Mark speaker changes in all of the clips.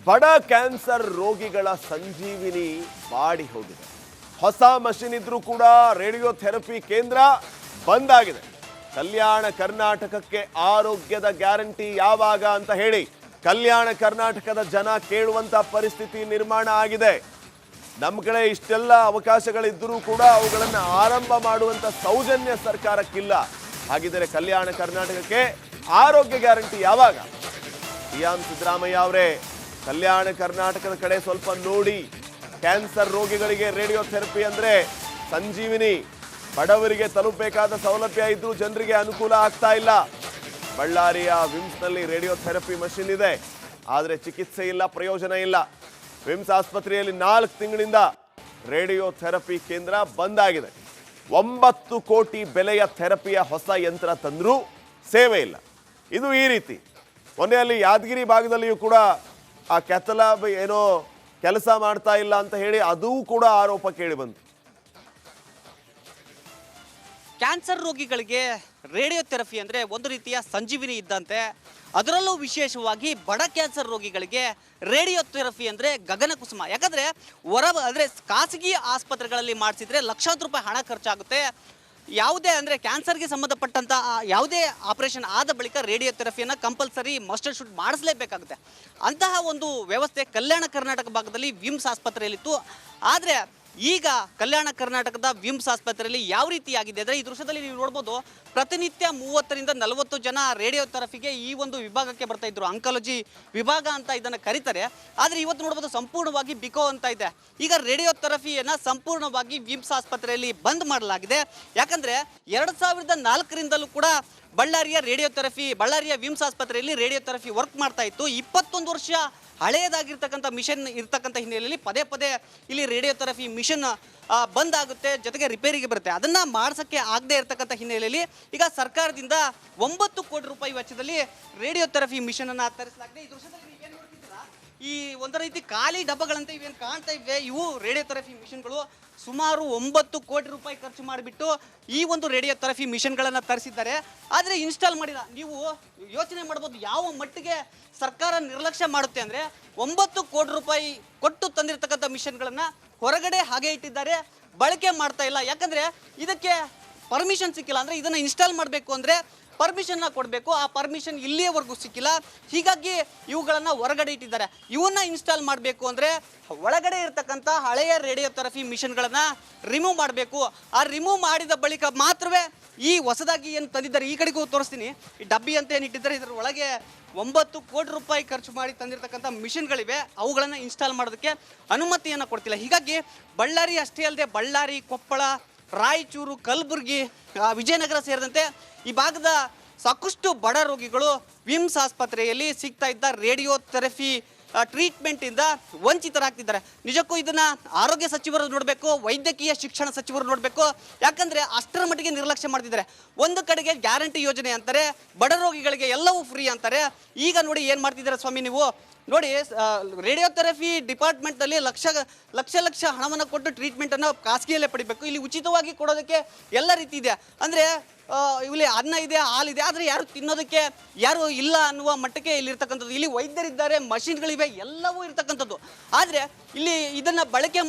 Speaker 1: ಬಡ ಕ್ಯಾನ್ಸರ್ ರೋಗಿಗಳ ಸಂಜೀವಿನಿ ಬಾಡಿ ಹೋಗಿದೆ. ಹೊಸ ಮಷಿನ್ ಇದ್ರೂ ಕೂಡ ರೇಡಿಯೋಥೆರಪಿ ಕೇಂದ್ರ ಬಂದ್ ಆಗಿದೆ. ಕಲ್ಯಾಣ ಕರ್ನಾಟಕಕ್ಕೆ ಆರೋಗ್ಯದ ಗ್ಯಾರಂಟಿ ಯಾವಾಗ ಅಂತ ಹೇಳಿ ಕಲ್ಯಾಣ ಕರ್ನಾಟಕದ ಜನ ಕೇಳುವಂತ ಪರಿಸ್ಥಿತಿ ನಿರ್ಮಾಣ ಆಗಿದೆ. ನಮ್ಮ ಕಡೆ ಇಷ್ಟೆಲ್ಲ ಅವಕಾಶಗಳಿದ್ದರೂ ಕೂಡ ಅವುಗಳನ್ನು ಆರಂಭ ಮಾಡುವಂತ ಸೌಜನ್ಯ ಸರ್ಕಾರಕ್ಕಿಲ್ಲ. ಹಾಗಿದ್ದರೆ ಕಲ್ಯಾಣ ಕರ್ನಾಟಕಕ್ಕೆ ಆರೋಗ್ಯ ಗ್ಯಾರಂಟಿ ಯಾವಾಗ? ಸಿಎಂ ಸಿದ್ದರಾಮಯ್ಯ ಅವರೇ ಕಲ್ಯಾಣ ಕರ್ನಾಟಕದ ಕಡೆ ಸ್ವಲ್ಪ ನೋಡಿ. ಕ್ಯಾನ್ಸರ್ ರೋಗಿಗಳಿಗೆ ರೇಡಿಯೋಥೆರಪಿ ಅಂದ್ರೆ ಸಂಜೀವಿನಿ. ಬಡವರಿಗೆ ತಲುಪಬೇಕಾದ ಸೌಲಭ್ಯ ಇದ್ರೂ ಜನರಿಗೆ ಅನುಕೂಲ ಆಗ್ತಾ ಇಲ್ಲ. ಬಳ್ಳಾರಿಯ ವಿಮ್ಸ್ನಲ್ಲಿ ರೇಡಿಯೋಥೆರಪಿ ಮಷಿನ್ ಇದೆ, ಆದರೆ ಚಿಕಿತ್ಸೆ ಇಲ್ಲ, ಪ್ರಯೋಜನ ಇಲ್ಲ. ವಿಮ್ಸ್ ಆಸ್ಪತ್ರೆಯಲ್ಲಿ 4 ತಿಂಗಳಿಂದ ರೇಡಿಯೋಥೆರಪಿ ಕೇಂದ್ರ ಬಂದ್ ಆಗಿದೆ. 9 ಕೋಟಿ ಬೆಲೆಯ ಥೆರಪಿಯ ಹೊಸ ಯಂತ್ರ ತಂದ್ರೂ ಸೇವೆ ಇಲ್ಲ. ಇದು ಈ ರೀತಿ. ಮೊನ್ನೆ ಅಲ್ಲಿ ಯಾದಗಿರಿ ಭಾಗದಲ್ಲಿಯೂ ಕೂಡ ಆ ಕ್ಯಾಥಲಾಬ್ ಏನೋ ಕೆಲಸ ಮಾಡ್ತಾ ಇಲ್ಲ ಅಂತ ಹೇಳಿ ಅದೂ ಕೂಡ ಆರೋಪ ಕೇಳಿ ಬಂತು.
Speaker 2: ಕ್ಯಾನ್ಸರ್ ರೋಗಿಗಳಿಗೆ ರೇಡಿಯೋಥೆರಪಿ ಅಂದರೆ ಒಂದು ರೀತಿಯ ಸಂಜೀವಿನಿ ಇದ್ದಂತೆ. ಅದರಲ್ಲೂ ವಿಶೇಷವಾಗಿ ಬಡ ಕ್ಯಾನ್ಸರ್ ರೋಗಿಗಳಿಗೆ ರೇಡಿಯೋಥೆರಪಿ ಅಂದರೆ ಗಗನ ಕುಸುಮ. ಯಾಕಂದರೆ ಅಂದರೆ ಖಾಸಗಿ ಆಸ್ಪತ್ರೆಗಳಲ್ಲಿ ಮಾಡಿಸಿದ್ರೆ ಲಕ್ಷಾಂತರ ರೂಪಾಯಿ ಹಣ ಖರ್ಚಾಗುತ್ತೆ. ಯಾವುದೇ ಅಂದರೆ ಕ್ಯಾನ್ಸರ್ಗೆ ಸಂಬಂಧಪಟ್ಟಂಥ ಯಾವುದೇ ಆಪರೇಷನ್ ಆದ ಬಳಿಕ ರೇಡಿಯೋಥೆರಪಿಯನ್ನು ಕಂಪಲ್ಸರಿ ಮಸ್ಟರ್ ಶೂಟ್ ಮಾಡಿಸಲೇಬೇಕಾಗುತ್ತೆ. ಅಂತಹ ಒಂದು ವ್ಯವಸ್ಥೆ ಕಲ್ಯಾಣ ಕರ್ನಾಟಕ ಭಾಗದಲ್ಲಿ ವಿಮ್ಸ್ ಆಸ್ಪತ್ರೆಯಲ್ಲಿತ್ತು. ಆದರೆ ಈಗ ಕಲ್ಯಾಣ ಕರ್ನಾಟಕದ ವಿಮ್ಸ್ ಆಸ್ಪತ್ರೆಯಲ್ಲಿ ಯಾವ ರೀತಿ ಆಗಿದೆ ಅಂದರೆ ಈ ದೃಶ್ಯದಲ್ಲಿ ನೀವು ನೋಡ್ಬೋದು, ಪ್ರತಿನಿತ್ಯ 30ರಿಂದ 40 ಜನ ರೇಡಿಯೋಥೆರಪಿಗೆ ಈ ಒಂದು ವಿಭಾಗಕ್ಕೆ ಬರ್ತಾ ಇದ್ರು. ಆಂಕಾಲಜಿ ವಿಭಾಗ ಅಂತ ಇದನ್ನು ಕರೀತಾರೆ. ಆದರೆ ಇವತ್ತು ನೋಡ್ಬೋದು ಸಂಪೂರ್ಣವಾಗಿ ಬಿಕೋ ಅಂತ ಇದೆ. ಈಗ ರೇಡಿಯೋಥೆರಪಿಯನ್ನು ಸಂಪೂರ್ಣವಾಗಿ ವಿಮ್ಸ್ ಆಸ್ಪತ್ರೆಯಲ್ಲಿ ಬಂದ್ ಮಾಡಲಾಗಿದೆ. ಯಾಕಂದರೆ 2004ರಿಂದಲೂ ಕೂಡ ಬಳ್ಳಾರಿಯ ವಿಮ್ಸ್ ಆಸ್ಪತ್ರೆಯಲ್ಲಿ ರೇಡಿಯೋಥೆರಪಿ ವರ್ಕ್ ಮಾಡ್ತಾ ಇತ್ತು. 21 ವರ್ಷ ಹಳೆಯದಾಗಿರ್ತಕ್ಕಂಥ ಮಿಷನ್ ಇರ್ತಕ್ಕಂಥ ಹಿನ್ನೆಲೆಯಲ್ಲಿ ಪದೇ ಪದೇ ಇಲ್ಲಿ ರೇಡಿಯೋಥೆರಪಿ ಮಿಷನ್ ಬಂದ್ ಆಗುತ್ತೆ, ಜೊತೆಗೆ ರಿಪೇರಿಗೆ ಬರುತ್ತೆ. ಅದನ್ನು ಮಾಡಿಸೋಕ್ಕೆ ಆಗದೆ ಇರತಕ್ಕಂಥ ಹಿನ್ನೆಲೆಯಲ್ಲಿ ಈಗ ಸರ್ಕಾರದಿಂದ 9 ಕೋಟಿ ರೂಪಾಯಿ ವೆಚ್ಚದಲ್ಲಿ ರೇಡಿಯೋಥೆರಪಿ ಮಿಷನನ್ನು ತರಿಸಲಾಗಿದೆ. ಈ ದೃಶ್ಯದಲ್ಲಿ ನೀವೇನು ನೋಡ್ತಿದ್ದೀರಾ, ಈ ಒಂದು ರೀತಿ ಖಾಲಿ ಡಬ್ಬಗಳಂತೆ ಇವೇನು ಕಾಣ್ತಾ ಇವೆ, ಇವು ರೇಡಿಯೋಥೆರಪಿ ಮಿಷನ್ಗಳು. ಸುಮಾರು 9 ಕೋಟಿ ರೂಪಾಯಿ ಖರ್ಚು ಮಾಡಿಬಿಟ್ಟು ಈ ಒಂದು ರೇಡಿಯೋಥೆರಪಿ ಮಿಷನ್ಗಳನ್ನು ತರಿಸಿದ್ದಾರೆ. ಆದರೆ ಇನ್ಸ್ಟಾಲ್ ಮಾಡಿಲ್ಲ. ನೀವು ಯೋಚನೆ ಮಾಡ್ಬೋದು ಯಾವ ಮಟ್ಟಿಗೆ ಸರ್ಕಾರ ನಿರ್ಲಕ್ಷ್ಯ ಮಾಡುತ್ತೆ ಅಂದರೆ 9 ಕೋಟಿ ರೂಪಾಯಿ ಕೊಟ್ಟು ತಂದಿರತಕ್ಕಂಥ ಮಿಷನ್ಗಳನ್ನು ಹೊರಗಡೆ ಹಾಗೆ ಇಟ್ಟಿದ್ದಾರೆ, ಬಳಕೆ ಮಾಡ್ತಾ ಇಲ್ಲ. ಯಾಕಂದರೆ ಇದಕ್ಕೆ ಪರ್ಮಿಷನ್ ಸಿಕ್ಕಿಲ್ಲ. ಅಂದರೆ ಇದನ್ನು ಇನ್ಸ್ಟಾಲ್ ಮಾಡಬೇಕು ಅಂದರೆ ಪರ್ಮಿಷನ್ನ ಕೊಡಬೇಕು. ಆ ಪರ್ಮಿಷನ್ ಇಲ್ಲಿಯವರೆಗೂ ಸಿಕ್ಕಿಲ್ಲ. ಹೀಗಾಗಿ ಇವುಗಳನ್ನು ಹೊರಗಡೆ ಇಟ್ಟಿದ್ದಾರೆ. ಇವನ್ನ ಇನ್ಸ್ಟಾಲ್ ಮಾಡಬೇಕು ಅಂದರೆ ಒಳಗಡೆ ಇರತಕ್ಕಂಥ ಹಳೆಯ ರೇಡಿಯೋಥೆರಪಿ ಮಿಷನ್ಗಳನ್ನು ರಿಮೂವ್ ಮಾಡಬೇಕು. ಆ ರಿಮೂವ್ ಮಾಡಿದ ಬಳಿಕ ಮಾತ್ರವೇ ಈ ಹೊಸದಾಗಿ ಏನು ತಂದಿದ್ದಾರೆ, ಈ ಕಡೆಗೂ ತೋರಿಸ್ತೀನಿ, ಈ ಡಬ್ಬಿ ಅಂತ ಏನು ಇಟ್ಟಿದ್ದಾರೆ, ಇದರ ಒಳಗೆ 9 ಕೋಟಿ ರೂಪಾಯಿ ಖರ್ಚು ಮಾಡಿ ತಂದಿರತಕ್ಕಂಥ ಮಿಷನ್ಗಳಿವೆ. ಅವುಗಳನ್ನು ಇನ್ಸ್ಟಾಲ್ ಮಾಡೋದಕ್ಕೆ ಅನುಮತಿಯನ್ನು ಕೊಡ್ತಿಲ್ಲ. ಹೀಗಾಗಿ ಬಳ್ಳಾರಿ ಅಷ್ಟೇ ಅಲ್ಲದೆ ಬಳ್ಳಾರಿ, ಕೊಪ್ಪಳ, ರಾಯಚೂರು, ಕಲಬುರಗಿ, ವಿಜಯನಗರ ಸೇರಿದಂತೆ ಈ ಭಾಗದ ಸಾಕಷ್ಟು ಬಡ ರೋಗಿಗಳು ವಿಮ್ಸ್ ಆಸ್ಪತ್ರೆಯಲ್ಲಿ ಸಿಗ್ತಾ ಇದ್ದ ರೇಡಿಯೋಥೆರಪಿ ಟ್ರೀಟ್ಮೆಂಟಿಂದ ವಂಚಿತರಾಗ್ತಿದ್ದಾರೆ. ನಿಜಕ್ಕೂ ಇದನ್ನು ಆರೋಗ್ಯ ಸಚಿವರು ನೋಡಬೇಕು, ವೈದ್ಯಕೀಯ ಶಿಕ್ಷಣ ಸಚಿವರು ನೋಡಬೇಕು. ಯಾಕಂದರೆ ಅಷ್ಟರ ಮಟ್ಟಿಗೆ ನಿರ್ಲಕ್ಷ್ಯ ಮಾಡ್ತಿದ್ದಾರೆ. ಒಂದು ಕಡೆಗೆ ಗ್ಯಾರಂಟಿ ಯೋಜನೆ ಅಂತಾರೆ, ಬಡ ರೋಗಿಗಳಿಗೆ ಎಲ್ಲವೂ ಫ್ರೀ ಅಂತಾರೆ. ಈಗ ನೋಡಿ ಏನು ಮಾಡ್ತಿದ್ದಾರೆ ಸ್ವಾಮಿ ನೀವು ನೋಡಿ, ರೇಡಿಯೋಥೆರಪಿ ಡಿಪಾರ್ಟ್ಮೆಂಟ್ನಲ್ಲಿ ಲಕ್ಷ ಹಣವನ್ನು ಕೊಟ್ಟು ಟ್ರೀಟ್ಮೆಂಟನ್ನು ಖಾಸಗಿಯಲ್ಲೇ ಪಡಿಬೇಕು. ಇಲ್ಲಿ ಉಚಿತವಾಗಿ ಕೊಡೋದಕ್ಕೆ ಎಲ್ಲ ರೀತಿ ಇದೆ. ಅಂದರೆ ಇಲ್ಲಿ ಅನ್ನ ಇದೆ, ಹಾಲಿದೆ, ಆದರೆ ಯಾರು ತಿನ್ನೋದಕ್ಕೆ ಯಾರು ಇಲ್ಲ ಅನ್ನುವ ಮಟ್ಟಕ್ಕೆ ಇಲ್ಲಿರ್ತಕ್ಕಂಥದ್ದು. ಇಲ್ಲಿ ವೈದ್ಯರಿದ್ದಾರೆ, ಮಷಿನ್ಗಳಿವೆ, ಎಲ್ಲವೂ ಇರ್ತಕ್ಕಂಥದ್ದು. ಆದರೆ ಇಲ್ಲಿ ಇದನ್ನು ಬಳಕೆ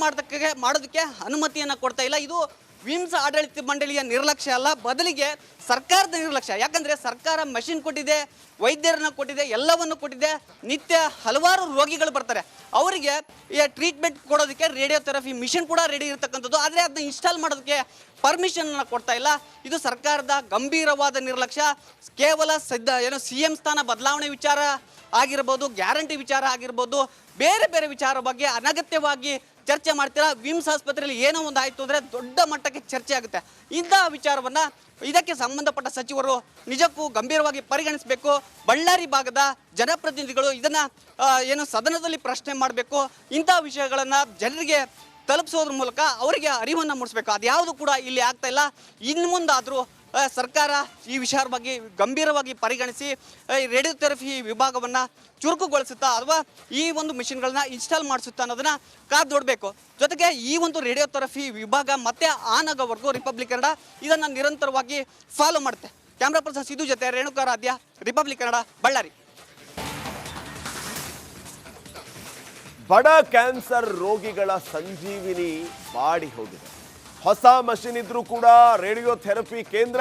Speaker 2: ಮಾಡೋದಕ್ಕೆ ಅನುಮತಿಯನ್ನು ಕೊಡ್ತಾ ಇಲ್ಲ. ಇದು ವಿಮ್ಸ್ ಆಡಳಿತ ಮಂಡಳಿಯ ನಿರ್ಲಕ್ಷ್ಯ ಅಲ್ಲ, ಬದಲಿಗೆ ಸರ್ಕಾರದ ನಿರ್ಲಕ್ಷ್ಯ. ಯಾಕಂದರೆ ಸರ್ಕಾರ ಮಷಿನ್ ಕೊಟ್ಟಿದೆ, ವೈದ್ಯರನ್ನ ಕೊಟ್ಟಿದೆ, ಎಲ್ಲವನ್ನು ಕೊಟ್ಟಿದೆ. ನಿತ್ಯ ಹಲವಾರು ರೋಗಿಗಳು ಬರ್ತಾರೆ, ಅವರಿಗೆ ಈ ಟ್ರೀಟ್ಮೆಂಟ್ ಕೊಡೋದಕ್ಕೆ ರೇಡಿಯೋಥೆರಪಿ ಮಿಷನ್ ಕೂಡ ರೆಡಿ ಇರತಕ್ಕಂಥದ್ದು. ಆದರೆ ಅದನ್ನ ಇನ್ಸ್ಟಾಲ್ ಮಾಡೋದಕ್ಕೆ ಪರ್ಮಿಷನ್ನ ಕೊಡ್ತಾ ಇಲ್ಲ. ಇದು ಸರ್ಕಾರದ ಗಂಭೀರವಾದ ನಿರ್ಲಕ್ಷ್ಯ. ಕೇವಲ CM ಸ್ಥಾನ ಬದಲಾವಣೆ ವಿಚಾರ ಆಗಿರ್ಬೋದು, ಗ್ಯಾರಂಟಿ ವಿಚಾರ ಆಗಿರ್ಬೋದು, ಬೇರೆ ಬೇರೆ ವಿಚಾರ ಬಗ್ಗೆ ಅನಗತ್ಯವಾಗಿ ಚರ್ಚೆ ಮಾಡ್ತೀರಾ. ವಿಮ್ಸ್ ಆಸ್ಪತ್ರೆಯಲ್ಲಿ ಏನೋ ಒಂದು ಆಯಿತು ಅಂದರೆ ದೊಡ್ಡ ಮಟ್ಟಕ್ಕೆ ಚರ್ಚೆ ಆಗುತ್ತೆ. ಇಂತಹ ವಿಚಾರವನ್ನು ಇದಕ್ಕೆ ಸಂಬಂಧಪಟ್ಟ ಸಚಿವರು ನಿಜಕ್ಕೂ ಗಂಭೀರವಾಗಿ ಪರಿಗಣಿಸಬೇಕು. ಬಳ್ಳಾರಿ ಭಾಗದ ಜನಪ್ರತಿನಿಧಿಗಳು ಇದನ್ನು ಸದನದಲ್ಲಿ ಪ್ರಶ್ನೆ ಮಾಡಬೇಕು. ಇಂತಹ ವಿಷಯಗಳನ್ನು ಜನರಿಗೆ ತಲುಪಿಸೋದ್ರ ಮೂಲಕ ಅವರಿಗೆ ಅರಿವನ್ನು ಮೂಡಿಸಬೇಕು. ಅದ್ಯಾವುದು ಕೂಡ ಇಲ್ಲಿ ಆಗ್ತಾ ಇಲ್ಲ. ಇನ್ನು ಮುಂದಾದರೂ ಸರ್ಕಾರ ಈ ವಿಚಾರ ಬಗ್ಗೆ ಗಂಭೀರವಾಗಿ ಪರಿಗಣಿಸಿ ರೇಡಿಯೋಥೆರಪಿ ವಿಭಾಗವನ್ನು ಚುರುಕುಗೊಳಿಸುತ್ತಾ ಅಥವಾ ಈ ಒಂದು ಮಿಷನ್ಗಳನ್ನ ಇನ್ಸ್ಟಾಲ್ ಮಾಡಿಸುತ್ತಾ ಅನ್ನೋದನ್ನ ಕಾದು ನೋಡಬೇಕು. ಜೊತೆಗೆ ಈ ಒಂದು ರೇಡಿಯೋಥೆರಪಿ ವಿಭಾಗ ಮತ್ತೆ ಆನ್ ಆಗೋವರೆಗೂ ರಿಪಬ್ಲಿಕ್ ಕನ್ನಡ ಇದನ್ನು ನಿರಂತರವಾಗಿ ಫಾಲೋ ಮಾಡುತ್ತೆ. ಕ್ಯಾಮ್ರಾ ಪರ್ಸನ್ ಸಿದ್ದು ಜೊತೆ ರೇಣುಕಾರಾಧ್ಯ, ರಿಪಬ್ಲಿಕ್ ಕನ್ನಡ, ಬಳ್ಳಾರಿ.
Speaker 1: ಬಡ ಕ್ಯಾನ್ಸರ್ ರೋಗಿಗಳ ಸಂಜೀವಿನಿ ಬಾಡಿ ಹೋಗಿದೆ. ಹೊಸ ಮಷಿನ್ ಇದ್ರೂ ಕೂಡ ರೇಡಿಯೋಥೆರಪಿ ಕೇಂದ್ರ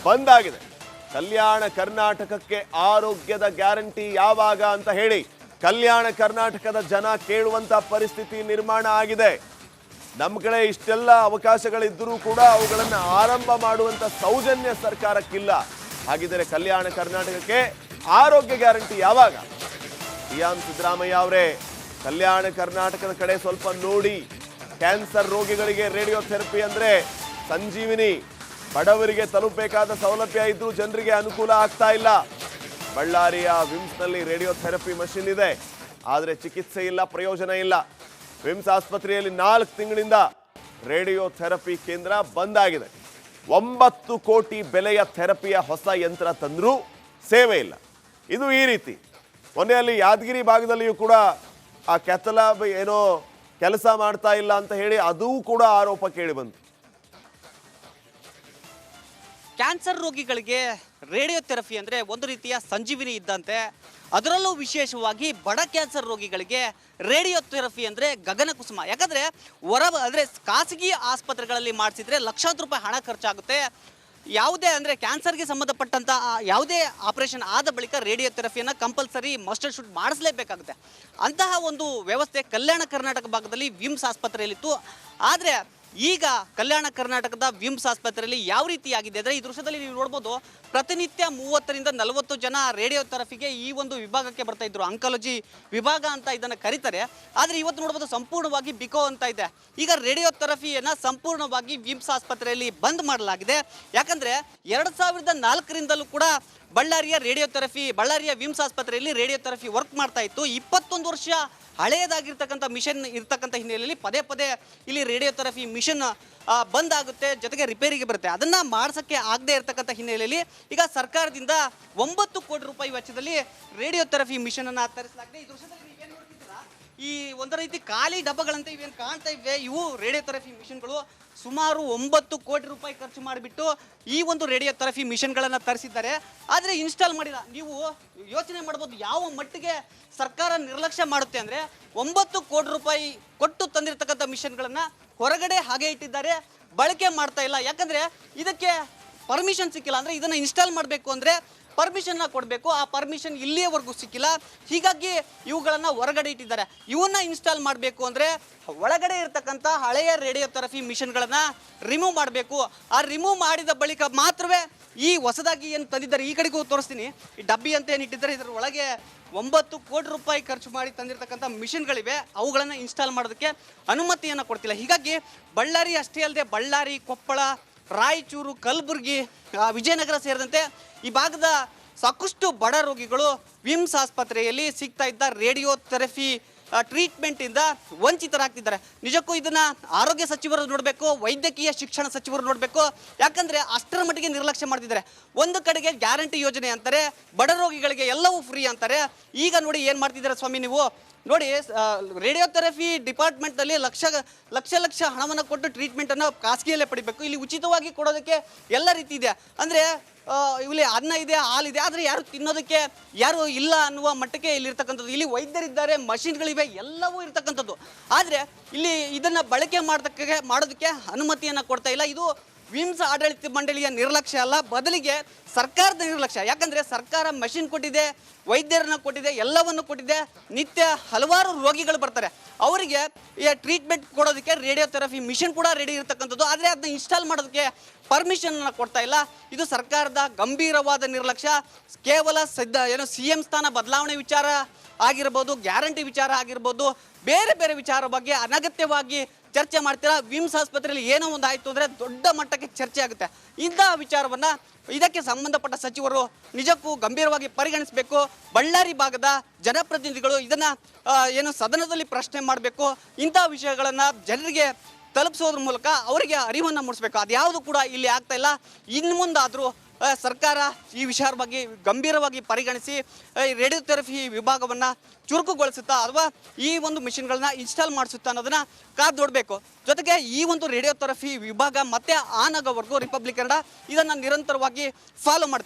Speaker 1: ಬಂದ್ ಆಗಿದೆ. ಕಲ್ಯಾಣ ಕರ್ನಾಟಕಕ್ಕೆ ಆರೋಗ್ಯದ ಗ್ಯಾರಂಟಿ ಯಾವಾಗ ಅಂತ ಹೇಳಿ ಕಲ್ಯಾಣ ಕರ್ನಾಟಕದ ಜನ ಕೇಳುವಂತ ಪರಿಸ್ಥಿತಿ ನಿರ್ಮಾಣ ಆಗಿದೆ. ನಮ್ಮ ಕಡೆ ಇಷ್ಟೆಲ್ಲ ಅವಕಾಶಗಳಿದ್ದರೂ ಕೂಡ ಅವುಗಳನ್ನು ಆರಂಭ ಮಾಡುವಂತ ಸೌಜನ್ಯ ಸರ್ಕಾರಕ್ಕಿಲ್ಲ. ಹಾಗಿದ್ದರೆ ಕಲ್ಯಾಣ ಕರ್ನಾಟಕಕ್ಕೆ ಆರೋಗ್ಯ ಗ್ಯಾರಂಟಿ ಯಾವಾಗ? ಸಿಎಂ ಸಿದ್ದರಾಮಯ್ಯ ಅವರೇ ಕಲ್ಯಾಣ ಕರ್ನಾಟಕದ ಕಡೆ ಸ್ವಲ್ಪ ನೋಡಿ. ಕ್ಯಾನ್ಸರ್ ರೋಗಿಗಳಿಗೆ ರೇಡಿಯೋಥೆರಪಿ ಅಂದ್ರೆ ಸಂಜೀವಿನಿ. ಬಡವರಿಗೆ ತಲುಪಬೇಕಾದ ಸೌಲಭ್ಯ ಇದ್ರೂ ಜನರಿಗೆ ಅನುಕೂಲ ಆಗ್ತಾ ಇಲ್ಲ. ಬಳ್ಳಾರಿಯ ವಿಮ್ಸ್ನಲ್ಲಿ ರೇಡಿಯೋಥೆರಪಿ ಮಷಿನ್ ಇದೆ, ಆದರೆ ಚಿಕಿತ್ಸೆ ಇಲ್ಲ, ಪ್ರಯೋಜನ ಇಲ್ಲ. ವಿಮ್ಸ್ ಆಸ್ಪತ್ರೆಯಲ್ಲಿ 4 ತಿಂಗಳಿಂದ ರೇಡಿಯೋಥೆರಪಿ ಕೇಂದ್ರ ಬಂದ್ ಆಗಿದೆ. 9 ಕೋಟಿ ಬೆಲೆಯ ಥೆರಪಿಯ ಹೊಸ ಯಂತ್ರ ತಂದ್ರೂ ಸೇವೆ ಇಲ್ಲ. ಇದು ಈ ರೀತಿ. ಮೊನ್ನೆಯಲ್ಲಿ ಯಾದಗಿರಿ ಭಾಗದಲ್ಲಿಯೂ ಕೂಡ ಆ ಕ್ಯಾಥಲ್ಯಾಬ್ ಏನೋ ಕೆಲಸ ಮಾಡ್ತಾ ಇಲ್ಲ ಅಂತ ಹೇಳಿ ಅದೂ ಕೂಡ ಆರೋಪ ಕೇಳಿ ಬಂತು.
Speaker 2: ಕ್ಯಾನ್ಸರ್ ರೋಗಿಗಳಿಗೆ ರೇಡಿಯೋಥೆರಪಿ ಅಂದರೆ ಒಂದು ರೀತಿಯ ಸಂಜೀವಿನಿ ಇದ್ದಂತೆ. ಅದರಲ್ಲೂ ವಿಶೇಷವಾಗಿ ಬಡ ಕ್ಯಾನ್ಸರ್ ರೋಗಿಗಳಿಗೆ ರೇಡಿಯೋಥೆರಪಿ ಅಂದರೆ ಗಗನ ಕುಸುಮ. ಯಾಕಂದರೆ ಅಂದರೆ ಖಾಸಗಿ ಆಸ್ಪತ್ರೆಗಳಲ್ಲಿ ಮಾಡಿಸಿದ್ರೆ ಲಕ್ಷಾಂತರ ರೂಪಾಯಿ ಹಣ ಖರ್ಚಾಗುತ್ತೆ. ಯಾವುದೇ ಅಂದರೆ ಕ್ಯಾನ್ಸರ್ಗೆ ಸಂಬಂಧಪಟ್ಟಂಥ ಯಾವುದೇ ಆಪರೇಷನ್ ಆದ ಬಳಿಕ ರೇಡಿಯೋಥೆರಪಿಯನ್ನು ಕಂಪಲ್ಸರಿ ಮಸ್ಟರ್ ಶೂಟ್ ಮಾಡಿಸಲೇಬೇಕಾಗುತ್ತೆ. ಅಂತಹ ಒಂದು ವ್ಯವಸ್ಥೆ ಕಲ್ಯಾಣ ಕರ್ನಾಟಕ ಭಾಗದಲ್ಲಿ ವಿಮ್ಸ್ ಆಸ್ಪತ್ರೆಯಲ್ಲಿತ್ತು. ಆದರೆ ಈಗ ಕಲ್ಯಾಣ ಕರ್ನಾಟಕದ ವಿಮ್ಸ್ ಆಸ್ಪತ್ರೆಯಲ್ಲಿ ಯಾವ ರೀತಿಯಾಗಿದೆ ಅಂದರೆ ಈ ದೃಶ್ಯದಲ್ಲಿ ನೀವು ನೋಡ್ಬೋದು, ಪ್ರತಿನಿತ್ಯ 30ರಿಂದ 40 ಜನ ರೇಡಿಯೋಥೆರಪಿಗೆ ಈ ಒಂದು ವಿಭಾಗಕ್ಕೆ ಬರ್ತಾ ಇದ್ರು. ಆಂಕಾಲಜಿ ವಿಭಾಗ ಅಂತ ಇದನ್ನು ಕರೀತಾರೆ. ಆದರೆ ಇವತ್ತು ನೋಡ್ಬೋದು ಸಂಪೂರ್ಣವಾಗಿ ಬಿಕೋ ಅಂತ ಇದೆ. ಈಗ ರೇಡಿಯೋಥೆರಪಿಯನ್ನು ಸಂಪೂರ್ಣವಾಗಿ ವಿಮ್ಸ್ ಆಸ್ಪತ್ರೆಯಲ್ಲಿ ಬಂದ್ ಮಾಡಲಾಗಿದೆ. ಯಾಕಂದರೆ 2004ರಿಂದಲೂ ಕೂಡ ಬಳ್ಳಾರಿಯ ವಿಮ್ಸ್ ಆಸ್ಪತ್ರೆಯಲ್ಲಿ ರೇಡಿಯೋಥೆರಪಿ ವರ್ಕ್ ಮಾಡ್ತಾ ಇತ್ತು. 21 ವರ್ಷ ಹಳೆಯದಾಗಿರ್ತಕ್ಕಂಥ ಮಿಷನ್ ಇರ್ತಕ್ಕಂಥ ಹಿನ್ನೆಲೆಯಲ್ಲಿ ಪದೇ ಪದೇ ಇಲ್ಲಿ ರೇಡಿಯೋಥೆರಪಿ ಮಿಷನ್ ಬಂದ್ ಆಗುತ್ತೆ, ಜೊತೆಗೆ ರಿಪೇರಿಗೆ ಬರುತ್ತೆ. ಅದನ್ನು ಮಾಡ್ಸೋಕ್ಕೆ ಆಗದೆ ಇರತಕ್ಕಂಥ ಹಿನ್ನೆಲೆಯಲ್ಲಿ ಈಗ ಸರ್ಕಾರದಿಂದ 9 ಕೋಟಿ ರೂಪಾಯಿ ವೆಚ್ಚದಲ್ಲಿ ರೇಡಿಯೋಥೆರಪಿ ಮಿಷನನ್ನು ತರಿಸಲಾಗಿದೆ. ಈ ದೃಶ್ಯದಲ್ಲಿ ನೀವೇನು ನೋಡ್ತಿದ್ದೀರಾ, ಈ ಒಂದು ರೀತಿ ಖಾಲಿ ಡಬ್ಬಗಳಂತೆ ಇವೇನು ಕಾಣ್ತಾ ಇವೆ, ಇವು ರೇಡಿಯೋಥೆರಪಿ ಮಿಷನ್ಗಳು. ಸುಮಾರು 9 ಕೋಟಿ ರೂಪಾಯಿ ಖರ್ಚು ಮಾಡಿಬಿಟ್ಟು ಈ ಒಂದು ರೇಡಿಯೋಥೆರಪಿ ಮಿಷನ್ಗಳನ್ನು ತರಿಸಿದ್ದಾರೆ. ಆದರೆ ಇನ್ಸ್ಟಾಲ್ ಮಾಡಿಲ್ಲ. ನೀವು ಯೋಚನೆ ಮಾಡ್ಬೋದು ಯಾವ ಮಟ್ಟಿಗೆ ಸರ್ಕಾರ ನಿರ್ಲಕ್ಷ್ಯ ಮಾಡುತ್ತೆ ಅಂದರೆ 9 ಕೋಟಿ ರೂಪಾಯಿ ಕೊಟ್ಟು ತಂದಿರತಕ್ಕಂಥ ಮಿಷನ್ಗಳನ್ನು ಹೊರಗಡೆ ಹಾಗೆ ಇಟ್ಟಿದ್ದಾರೆ, ಬಳಕೆ ಮಾಡ್ತಾ ಇಲ್ಲ. ಯಾಕಂದರೆ ಇದಕ್ಕೆ ಪರ್ಮಿಷನ್ ಸಿಕ್ಕಿಲ್ಲ. ಅಂದರೆ ಇದನ್ನು ಇನ್ಸ್ಟಾಲ್ ಮಾಡಬೇಕು ಅಂದರೆ ಪರ್ಮಿಷನ್ನ ಕೊಡಬೇಕು. ಆ ಪರ್ಮಿಷನ್ ಇಲ್ಲಿಯವರೆಗೂ ಸಿಕ್ಕಿಲ್ಲ. ಹೀಗಾಗಿ ಇವುಗಳನ್ನು ಹೊರಗಡೆ ಇಟ್ಟಿದ್ದಾರೆ. ಇವನ್ನ ಇನ್ಸ್ಟಾಲ್ ಮಾಡಬೇಕು ಅಂದರೆ ಒಳಗಡೆ ಇರತಕ್ಕಂಥ ಹಳೆಯ ರೇಡಿಯೋಥೆರಪಿ ಮಿಷನ್ಗಳನ್ನು ರಿಮೂವ್ ಮಾಡಬೇಕು. ಆ ರಿಮೂವ್ ಮಾಡಿದ ಬಳಿಕ ಮಾತ್ರವೇ ಈ ಹೊಸದಾಗಿ ಏನು ತಂದಿದ್ದಾರೆ, ಈ ಕಡೆಗೂ ತೋರಿಸ್ತೀನಿ, ಈ ಡಬ್ಬಿ ಅಂತ ಏನು ಇಟ್ಟಿದ್ದಾರೆ, ಇದರ ಒಳಗೆ 9 ಕೋಟಿ ರೂಪಾಯಿ ಖರ್ಚು ಮಾಡಿ ತಂದಿರತಕ್ಕಂಥ ಮಿಷನ್ಗಳಿವೆ. ಅವುಗಳನ್ನು ಇನ್ಸ್ಟಾಲ್ ಮಾಡೋದಕ್ಕೆ ಅನುಮತಿಯನ್ನು ಕೊಡ್ತಿಲ್ಲ. ಹೀಗಾಗಿ ಬಳ್ಳಾರಿ ಅಷ್ಟೇ ಅಲ್ಲದೆ ಬಳ್ಳಾರಿ, ಕೊಪ್ಪಳ, ರಾಯಚೂರು, ಕಲಬುರಗಿ, ವಿಜಯನಗರ ಸೇರಿದಂತೆ ಈ ಭಾಗದ ಸಾಕಷ್ಟು ಬಡ ರೋಗಿಗಳು ವಿಮ್ಸ್ ಆಸ್ಪತ್ರೆಯಲ್ಲಿ ಸಿಗ್ತಾ ಇದ್ದ ರೇಡಿಯೋಥೆರಪಿ ಟ್ರೀಟ್ಮೆಂಟಿಂದ ವಂಚಿತರಾಗ್ತಿದ್ದಾರೆ. ನಿಜಕ್ಕೂ ಇದನ್ನು ಆರೋಗ್ಯ ಸಚಿವರು ನೋಡಬೇಕು, ವೈದ್ಯಕೀಯ ಶಿಕ್ಷಣ ಸಚಿವರು ನೋಡಬೇಕು. ಯಾಕಂದರೆ ಅಷ್ಟರ ಮಟ್ಟಿಗೆ ನಿರ್ಲಕ್ಷ್ಯ ಮಾಡ್ತಿದ್ದಾರೆ. ಒಂದು ಕಡೆಗೆ ಗ್ಯಾರಂಟಿ ಯೋಜನೆ ಅಂತಾರೆ, ಬಡ ರೋಗಿಗಳಿಗೆ ಎಲ್ಲವೂ ಫ್ರೀ ಅಂತಾರೆ. ಈಗ ನೋಡಿ ಏನು ಮಾಡ್ತಿದ್ದಾರೆ ಸ್ವಾಮಿ ನೀವು ನೋಡಿ. ರೇಡಿಯೋಥೆರಪಿ ಡಿಪಾರ್ಟ್ಮೆಂಟ್ನಲ್ಲಿ ಲಕ್ಷ ಹಣವನ್ನು ಕೊಟ್ಟು ಟ್ರೀಟ್ಮೆಂಟನ್ನು ಖಾಸಗಿಯಲ್ಲೇ ಪಡಿಬೇಕು. ಇಲ್ಲಿ ಉಚಿತವಾಗಿ ಕೊಡೋದಕ್ಕೆ ಎಲ್ಲ ರೀತಿ ಇದೆ. ಅಂದರೆ ಇಲ್ಲಿ ಅನ್ನ ಇದೆ, ಹಾಲಿದೆ, ಆದರೆ ಯಾರು ತಿನ್ನೋದಕ್ಕೆ ಯಾರು ಇಲ್ಲ ಅನ್ನುವ ಮಟ್ಟಕ್ಕೆ ಇಲ್ಲಿರ್ತಕ್ಕಂಥದ್ದು. ಇಲ್ಲಿ ವೈದ್ಯರಿದ್ದಾರೆ, ಮಷಿನ್ಗಳಿವೆ, ಎಲ್ಲವೂ ಇರ್ತಕ್ಕಂಥದ್ದು. ಆದರೆ ಇಲ್ಲಿ ಇದನ್ನು ಬಳಕೆ ಮಾಡೋದಕ್ಕೆ ಅನುಮತಿಯನ್ನು ಕೊಡ್ತಾ ಇಲ್ಲ. ಇದು ವಿಮ್ಸ್ ಆಡಳಿತ ಮಂಡಳಿಯ ನಿರ್ಲಕ್ಷ್ಯ ಅಲ್ಲ, ಬದಲಿಗೆ ಸರ್ಕಾರದ ನಿರ್ಲಕ್ಷ್ಯ. ಯಾಕಂದರೆ ಸರ್ಕಾರ ಮಷಿನ್ ಕೊಟ್ಟಿದೆ, ವೈದ್ಯರನ್ನ ಕೊಟ್ಟಿದೆ, ಎಲ್ಲವನ್ನು ಕೊಟ್ಟಿದೆ. ನಿತ್ಯ ಹಲವಾರು ರೋಗಿಗಳು ಬರ್ತಾರೆ, ಅವರಿಗೆ ಈ ಟ್ರೀಟ್ಮೆಂಟ್ ಕೊಡೋದಕ್ಕೆ ರೇಡಿಯೋಥೆರಪಿ ಮಿಷನ್ ಕೂಡ ರೆಡಿ ಇರತಕ್ಕಂಥದ್ದು. ಆದರೆ ಅದನ್ನ ಇನ್ಸ್ಟಾಲ್ ಮಾಡೋದಕ್ಕೆ ಪರ್ಮಿಷನ್ನ ಕೊಡ್ತಾ ಇಲ್ಲ. ಇದು ಸರ್ಕಾರದ ಗಂಭೀರವಾದ ನಿರ್ಲಕ್ಷ್ಯ. ಕೇವಲ CM ಸ್ಥಾನ ಬದಲಾವಣೆ ವಿಚಾರ ಆಗಿರ್ಬೋದು, ಗ್ಯಾರಂಟಿ ವಿಚಾರ ಆಗಿರ್ಬೋದು, ಬೇರೆ ಬೇರೆ ವಿಚಾರ ಬಗ್ಗೆ ಅನಗತ್ಯವಾಗಿ ಚರ್ಚೆ ಮಾಡ್ತೀರಾ. ವಿಮ್ಸ್ ಆಸ್ಪತ್ರೆಯಲ್ಲಿ ಏನೋ ಒಂದು ಆಯಿತು ಅಂದರೆ ದೊಡ್ಡ ಮಟ್ಟಕ್ಕೆ ಚರ್ಚೆ ಆಗುತ್ತೆ. ಇಂತಹ ವಿಚಾರವನ್ನು ಇದಕ್ಕೆ ಸಂಬಂಧಪಟ್ಟ ಸಚಿವರು ನಿಜಕ್ಕೂ ಗಂಭೀರವಾಗಿ ಪರಿಗಣಿಸಬೇಕು. ಬಳ್ಳಾರಿ ಭಾಗದ ಜನಪ್ರತಿನಿಧಿಗಳು ಇದನ್ನು ಸದನದಲ್ಲಿ ಪ್ರಶ್ನೆ ಮಾಡಬೇಕು. ಇಂತಹ ವಿಷಯಗಳನ್ನು ಜನರಿಗೆ ತಲುಪಿಸೋದ್ರ ಮೂಲಕ ಅವರಿಗೆ ಅರಿವನ್ನು ಮೂಡಿಸಬೇಕು. ಅದ್ಯಾವುದು ಕೂಡ ಇಲ್ಲಿ ಆಗ್ತಾ ಇಲ್ಲ. ಇನ್ನು ಮುಂದಾದರೂ ಸರ್ಕಾರ ಈ ವಿಚಾರ ಬಗ್ಗೆ ಗಂಭೀರವಾಗಿ ಪರಿಗಣಿಸಿ ರೇಡಿಯೋಥೆರಪಿ ವಿಭಾಗವನ್ನು ಚುರುಕುಗೊಳಿಸುತ್ತಾ ಅಥವಾ ಈ ಒಂದು ಮಿಷನ್ಗಳನ್ನ ಇನ್ಸ್ಟಾಲ್ ಮಾಡಿಸುತ್ತಾ ಅನ್ನೋದನ್ನ ಕಾದು ನೋಡಬೇಕು. ಜೊತೆಗೆ ಈ ಒಂದು ರೇಡಿಯೋಥೆರಪಿ ವಿಭಾಗ ಮತ್ತೆ ಆನ್ ಆಗೋವರೆಗೂ ರಿಪಬ್ಲಿಕ್ ಕನ್ನಡ ಇದನ್ನು ನಿರಂತರವಾಗಿ ಫಾಲೋ ಮಾಡುತ್ತೆ.